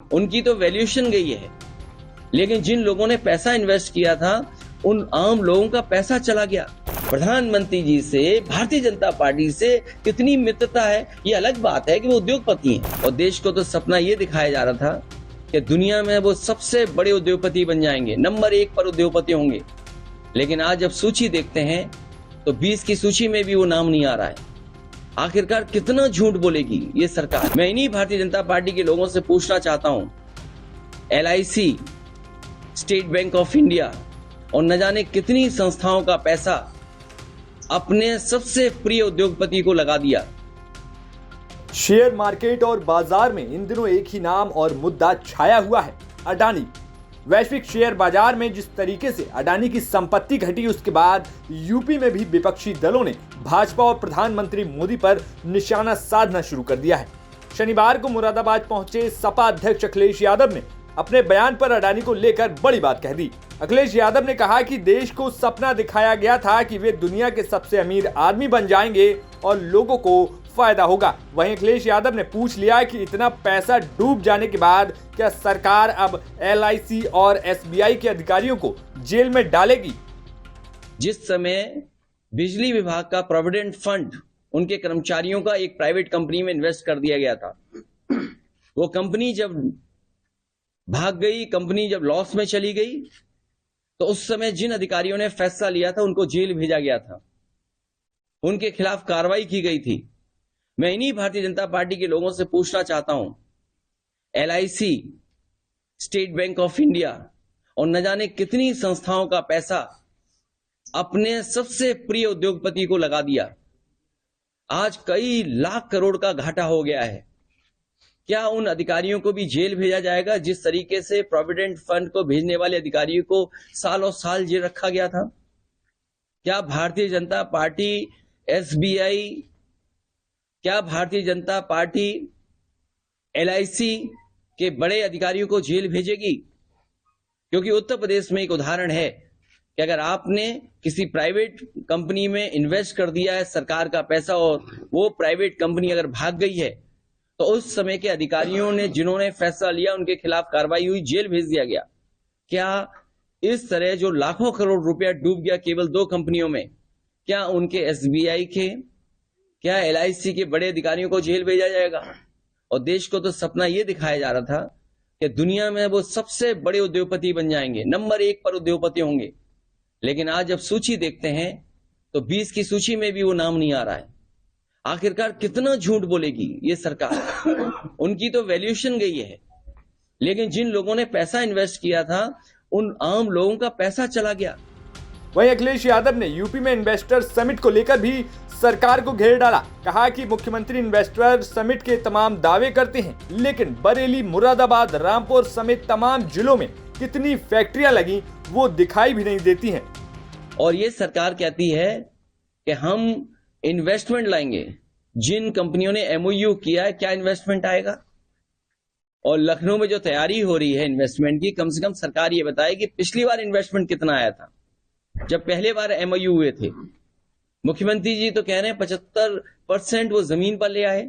उनकी तो वैल्यूएशन गई है, लेकिन जिन लोगों ने पैसा इन्वेस्ट किया था उन आम लोगों का पैसा चला गया। प्रधानमंत्री जी से, भारतीय जनता पार्टी से कितनी मित्रता है, ये अलग बात है कि वो उद्योगपति हैं और देश को तो सपना ये दिखाया जा रहा था कि दुनिया में वो सबसे बड़े उद्योगपति बन जाएंगे, नंबर 1 पर उद्योगपति होंगे। लेकिन आज जब सूची देखते हैं तो 20 की सूची में भी वो नाम नहीं आ रहा है। आखिरकार कितना झूठ बोलेगी ये सरकार। मैं इन्हीं भारतीय जनता पार्टी के लोगों से पूछना चाहता हूं, LIC, state bank of India और न जाने कितनी संस्थाओं का पैसा अपने सबसे प्रिय उद्योगपति को लगा दिया। शेयर मार्केट और बाजार में इन दिनों एक ही नाम और मुद्दा छाया हुआ है, अडानी। वैश्विक शेयर बाजार में जिस तरीके से अडानी की संपत्ति घटी, उसके बाद यूपी में भी विपक्षी दलों ने भाजपा और प्रधानमंत्री मोदी पर निशाना साधना शुरू कर दिया है। शनिवार को मुरादाबाद पहुंचे सपा अध्यक्ष अखिलेश यादव ने अपने बयान पर अडानी को लेकर बड़ी बात कह दी। अखिलेश यादव ने कहा कि देश को सपना दिखाया गया था कि वे दुनिया के सबसे अमीर आदमी बन जाएंगे और लोगों को फायदा होगा। वहीं अखिलेश यादव ने पूछ लिया कि इतना पैसा डूब जाने के बाद क्या सरकार अब LIC और SBI के अधिकारियों को जेल में डालेगी? जिस समय बिजली विभाग का प्रोविडेंट फंड उनके कर्मचारियों का एक प्राइवेट कंपनी में इन्वेस्ट कर दिया गया था, वो कंपनी जब भाग गई, कंपनी जब लॉस में चली गई, तो उस समय जिन अधिकारियों ने फैसला लिया था उनको जेल भेजा गया था, उनके खिलाफ कार्रवाई की गई थी। मैं इन्हीं भारतीय जनता पार्टी के लोगों से पूछना चाहता हूं, LIC, state bank of India और न जाने कितनी संस्थाओं का पैसा अपने सबसे प्रिय उद्योगपति को लगा दिया। आज कई लाख करोड़ का घाटा हो गया है। क्या उन अधिकारियों को भी जेल भेजा जाएगा जिस तरीके से प्रोविडेंट फंड को भेजने वाले अधिकारियों को सालों साल जेल रखा गया था? क्या भारतीय जनता पार्टी SBI, क्या भारतीय जनता पार्टी LIC के बड़े अधिकारियों को जेल भेजेगी? क्योंकि उत्तर प्रदेश में एक उदाहरण है कि अगर आपने किसी प्राइवेट कंपनी में इन्वेस्ट कर दिया है सरकार का पैसा और वो प्राइवेट कंपनी अगर भाग गई है, तो उस समय के अधिकारियों ने जिन्होंने फैसला लिया उनके खिलाफ कार्रवाई हुई, जेल भेज दिया गया। क्या इस तरह जो लाखों करोड़ रुपया डूब गया केवल 2 कंपनियों में, क्या उनके SBI के, क्या LIC के बड़े अधिकारियों को जेल भेजा जाएगा? और देश को तो सपना ये दिखाया जा रहा था कि दुनिया में वो सबसे बड़े उद्योगपति बन जाएंगे, नंबर 1 पर उद्योगपति होंगे। लेकिन आज जब सूची देखते हैं तो 20 की सूची में भी वो नाम नहीं आ रहा है। आखिरकार कितना झूठ बोलेगी ये सरकार। उनकी तो वैल्यूएशन गई है, लेकिन जिन लोगों ने पैसा इन्वेस्ट किया था उन आम लोगों का पैसा चला गया। वहीं अखिलेश यादव ने यूपी में इन्वेस्टर समिट को लेकर भी सरकार को घेर डाला। कहा कि मुख्यमंत्री इन्वेस्टर समिट के तमाम दावे करते हैं, लेकिन बरेली, मुरादाबाद, रामपुर समेत तमाम जिलों में कितनी फैक्ट्रियां लगी वो दिखाई भी नहीं देती हैं। और ये सरकार कहती है कि हम इन्वेस्टमेंट लाएंगे। जिन कंपनियों ने MOU किया है, क्या इन्वेस्टमेंट आएगा? और लखनऊ में जो तैयारी हो रही है इन्वेस्टमेंट की, कम से कम सरकार ये बताए कि पिछली बार इन्वेस्टमेंट कितना आया था जब पहले बार MOU हुए थे। मुख्यमंत्री जी तो कह रहे हैं 75% वो जमीन पर ले आए।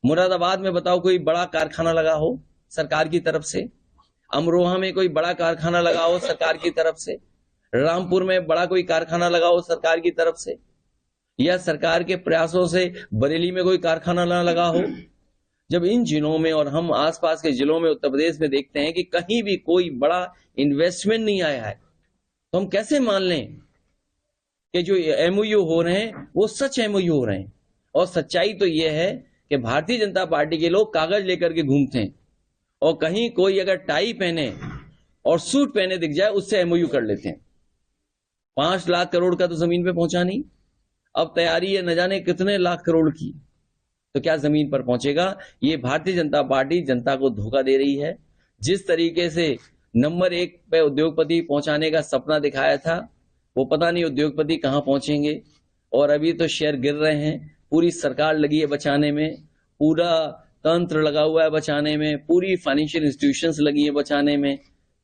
मुरादाबाद में बताओ कोई बड़ा कारखाना लगा हो सरकार की तरफ से, अमरोहा में कोई बड़ा कारखाना लगा हो सरकार की तरफ से, रामपुर में बड़ा कोई कारखाना लगा हो सरकार की तरफ से, या सरकार के प्रयासों से बरेली में कोई कारखाना ना लगा हो। जब इन जिलों में और हम आसपास के जिलों में उत्तर प्रदेश में देखते हैं कि कहीं भी कोई बड़ा इन्वेस्टमेंट नहीं आया है, तो हम कैसे मान लें कि जो MOU हो रहे हैं वो सच MOU हो रहे हैं? और सच्चाई तो ये है कि भारतीय जनता पार्टी के लोग कागज लेकर के घूमते हैं और कहीं कोई अगर टाई पहने और सूट पहने दिख जाए उससे MOU कर लेते हैं। 5 लाख करोड़ का तो जमीन पे पहुंचा नहीं, अब तैयारी है न जाने कितने लाख करोड़ की, तो क्या जमीन पर पहुंचेगा? ये भारतीय जनता पार्टी जनता को धोखा दे रही है। जिस तरीके से नंबर 1 पे उद्योगपति पहुंचाने का सपना दिखाया था, वो पता नहीं उद्योगपति कहां पहुंचेंगे। और अभी तो शेयर गिर रहे हैं, पूरी सरकार लगी है बचाने में, पूरा तंत्र लगा हुआ है बचाने में, पूरी फाइनेंशियल इंस्टीट्यूशंस लगी है बचाने में।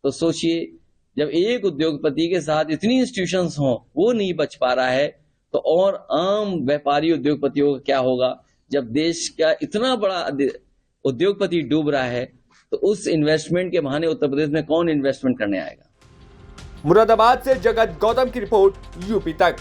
तो सोचिए, जब एक उद्योगपति के साथ इतनी इंस्टीट्यूशंस हों, वो नहीं बच पा रहा है, तो और आम व्यापारी उद्योगपतियों का क्या होगा? जब देश का इतना बड़ा उद्योगपति डूब रहा है, तो उस इन्वेस्टमेंट के बहाने उत्तर प्रदेश में कौन इन्वेस्टमेंट करने आएगा। मुरादाबाद से जगत गौतम की रिपोर्ट, यूपी तक।